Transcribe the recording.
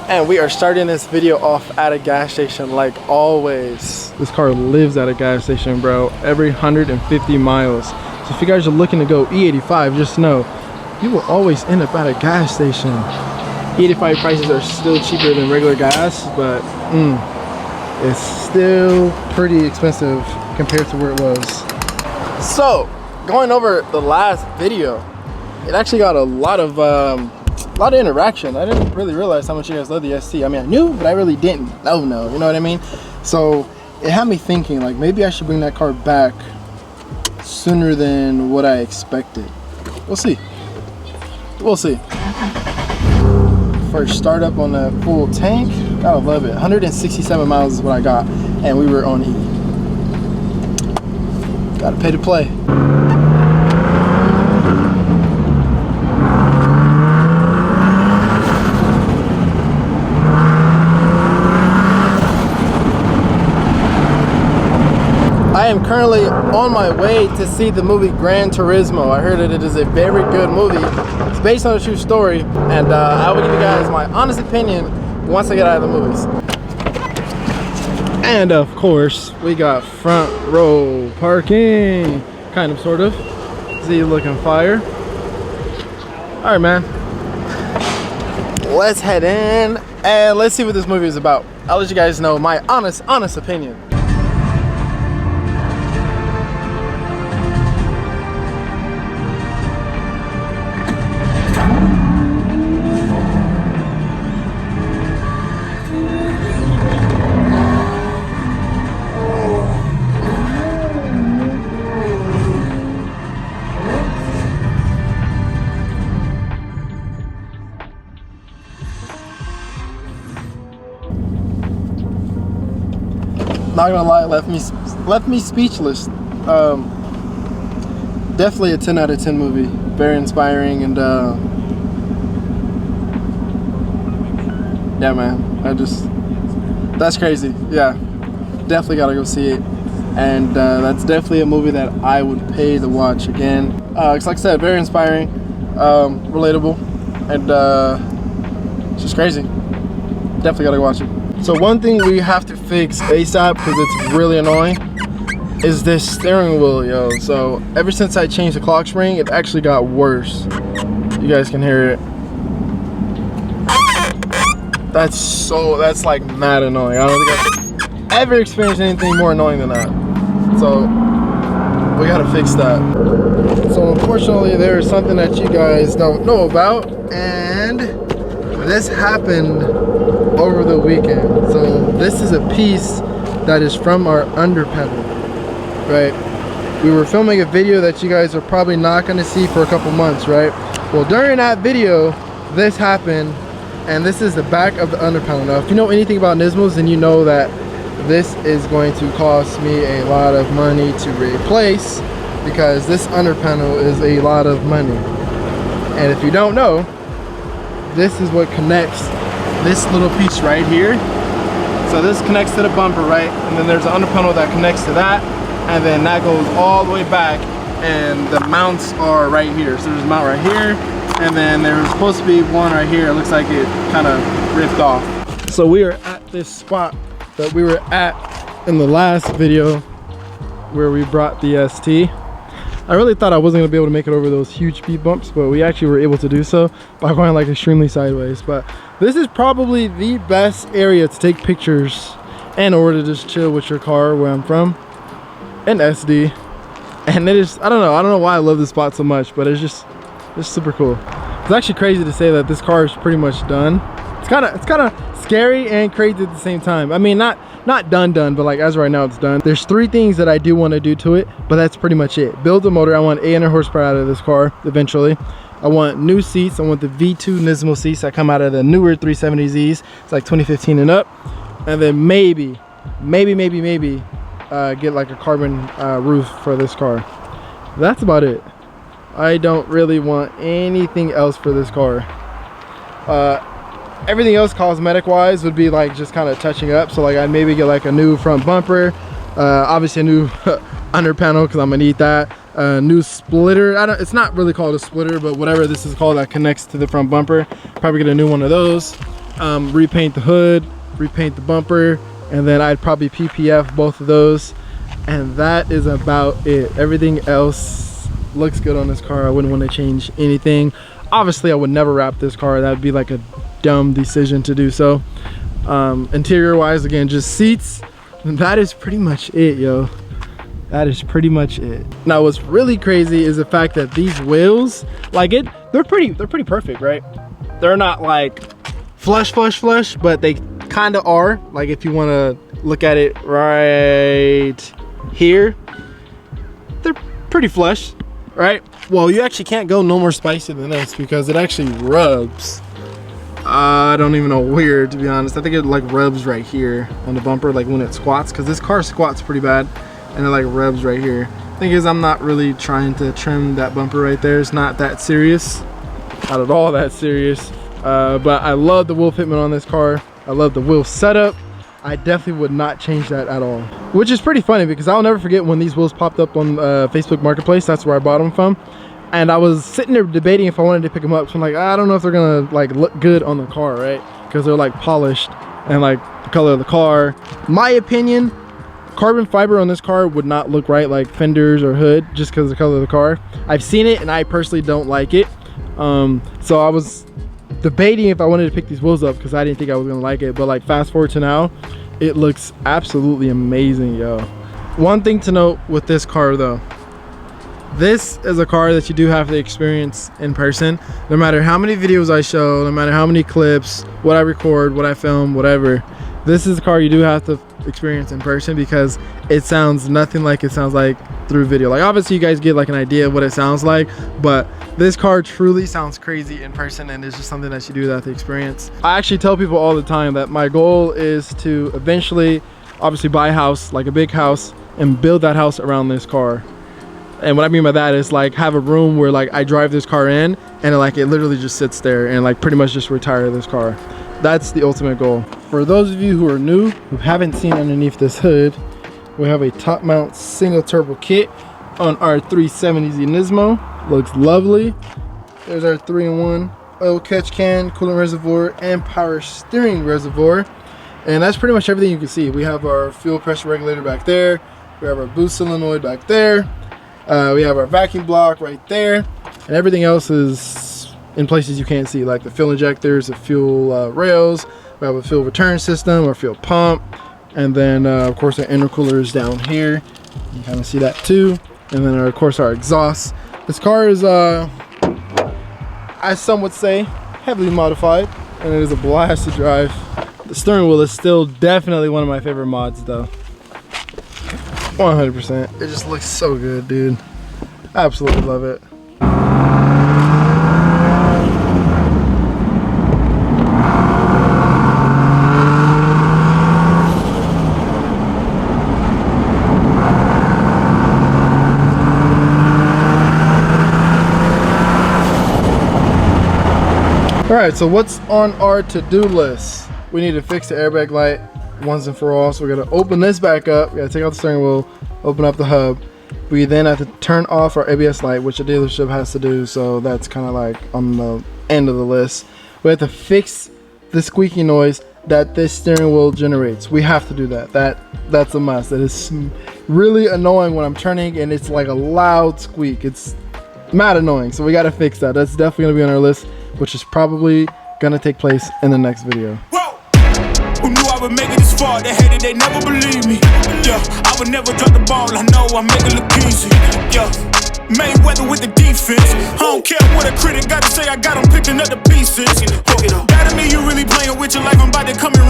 And we are starting this video off at a gas station like always. This car lives at a gas station, bro, every 150 miles. So if you guys are looking to go E85, just know you will always end up at a gas station. E85 prices are still cheaper than regular gas, but it's still pretty expensive compared to where it was. So going over the last video, it actually got a lot of interaction. I didn't really realize how much you guys love the ST. I mean, I knew, but I really didn't. No, you know what I mean? So it had me thinking, like, maybe I should bring that car back sooner than what I expected. We'll see. We'll see. First startup on the full tank. Gotta love it. 167 miles is what I got, and we were on E. Gotta pay to play. I am currently on my way to see the movie Gran Turismo. I heard that it is a very good movie. It's based on a true story, and I will give you guys my honest opinion once I get out of the movies. And of course, we got front row parking, kind of, sort of. Z looking fire. All right, man. Let's head in and let's see what this movie is about. I'll let you guys know my honest opinion. Not gonna lie, left me speechless. Definitely a 10 out of 10 movie. Very inspiring, and yeah, man. That's crazy. Yeah, definitely gotta go see it, and that's definitely a movie that I would pay to watch again. It's like I said, very inspiring, relatable, and it's just crazy. Definitely gotta watch it. So one thing we have to fix ASAP, because it's really annoying, is this steering wheel, yo. So ever since I changed the clock spring, it actually got worse. You guys can hear it. That's like mad annoying. I don't think I've ever experienced anything more annoying than that. So we gotta fix that. So unfortunately, there is something that you guys don't know about, and this happened over the weekend. So this is a piece that is from our under pedal, right? We were filming a video that you guys are probably not going to see for a couple months, right? Well, during that video, this happened, and this is the back of the under pedal. Now, if you know anything about Nismos, then you know that this is going to cost me a lot of money to replace, because this under panel is a lot of money. And if you don't know, this is what connects this little piece right here. So this connects to the bumper, right? And then there's an under panel that connects to that, and then that goes all the way back, and the mounts are right here. So there's a mount right here, and then there's supposed to be one right here. It looks like it kind of ripped off. So we are at this spot that we were at in the last video where we brought the ST. I really thought I wasn't gonna be able to make it over those huge speed bumps, but we actually were able to do so by going like extremely sideways. But this is probably the best area to take pictures and or to just chill with your car where I'm from, in SD. And it is, I don't know why I love this spot so much, but it's super cool. It's actually crazy to say that this car is pretty much done. It's kind of scary and crazy at the same time. I mean, not done, but like as right now it's done. There's 3 things that I do want to do to it, but that's pretty much it. Build the motor. I want 800 horsepower out of this car eventually. I want new seats. I want the V2 Nismo seats that come out of the newer 370Zs. It's like 2015 and up. And then maybe get like a carbon roof for this car. That's about it. I don't really want anything else for this car. Everything else cosmetic wise would be like just kind of touching up. So like I'd maybe get like a new front bumper, obviously a new under panel because I'm gonna need that, new splitter. It's not really called a splitter, but whatever this is called that connects to the front bumper, probably get a new one of those. repaint the hood, repaint the bumper, and then I'd probably PPF both of those, and that is about it. Everything else looks good on this car. I wouldn't want to change anything. Obviously I would never wrap this car. That would be like a dumb decision to do so. Interior wise, again, just seats, and that is pretty much it, yo. That is pretty much it. Now what's really crazy is the fact that these wheels, like they're pretty perfect, right? They're not like flush, but they kind of are. Like if you want to look at it right here, they're pretty flush, right? Well, you actually can't go no more spicy than this because it actually rubs. I don't even know where, to be honest. I think it like rubs right here on the bumper, like when it squats, because this car squats pretty bad, and it like rubs right here. Thing is, I'm not really trying to trim that bumper right there. It's not that serious, not at all that serious. But I love the wheel fitment on this car. I love the wheel setup. I definitely would not change that at all. Which is pretty funny because I'll never forget when these wheels popped up on Facebook Marketplace. That's where I bought them from. And I was sitting there debating if I wanted to pick them up. So I'm like, I don't know if they're gonna like look good on the car, right? Because they're like polished and like the color of the car. My opinion, carbon fiber on this car would not look right like fenders or hood just because of the color of the car. I've seen it and I personally don't like it. So I was debating if I wanted to pick these wheels up because I didn't think I was gonna like it, but like fast forward to now, it looks absolutely amazing, yo. One thing to note with this car though, this is a car that you do have to experience in person. No matter how many videos I show, no matter how many clips, what I record, what I film, whatever, this is a car you do have to experience in person because it sounds nothing like it sounds like through video. Like obviously you guys get like an idea of what it sounds like, but this car truly sounds crazy in person, and it's just something that you do have to experience. I actually tell people all the time that my goal is to eventually obviously buy a house, like a big house, and build that house around this car. And what I mean by that is like have a room where like I drive this car in and like it literally just sits there and like pretty much just retire this car. That's the ultimate goal. For those of you who are new, who haven't seen underneath this hood, we have a top mount single turbo kit on our 370Z Nismo. Looks lovely. There's our 3-in-1 oil catch can, coolant reservoir, and power steering reservoir. And that's pretty much everything you can see. We have our fuel pressure regulator back there. We have our boost solenoid back there. We have our vacuum block right there. And everything else is in places you can't see, like the fuel injectors, the fuel rails. We have a fuel return system, our fuel pump. And then of course our intercooler is down here. You can kind of see that too. And then of course our exhaust. This car is, as some would say, heavily modified, and it is a blast to drive. The steering wheel is still definitely one of my favorite mods though. 100%. It just looks so good, dude. I absolutely love it. Alright, so what's on our to-do list? We need to fix the airbag light once and for all. So we're gonna open this back up. We gotta take out the steering wheel, open up the hub. We then have to turn off our ABS light, which the dealership has to do, so that's kind of like on the end of the list. We have to fix the squeaky noise that this steering wheel generates. We have to do that. That's a must. It is really annoying when I'm turning and it's like a loud squeak. It's mad annoying, so we gotta fix that. That's definitely gonna be on our list, which is probably gonna take place in the next video. Whoa. Who knew I would make it this far? They hated, they never believe me. Yeah, I would never drop the ball. I know I make it look easy. Yeah, Mayweather with the defense. I don't care what a critic gotta say. I got them picking up the pieces. That to me, you really playing with your life. I'm about to come and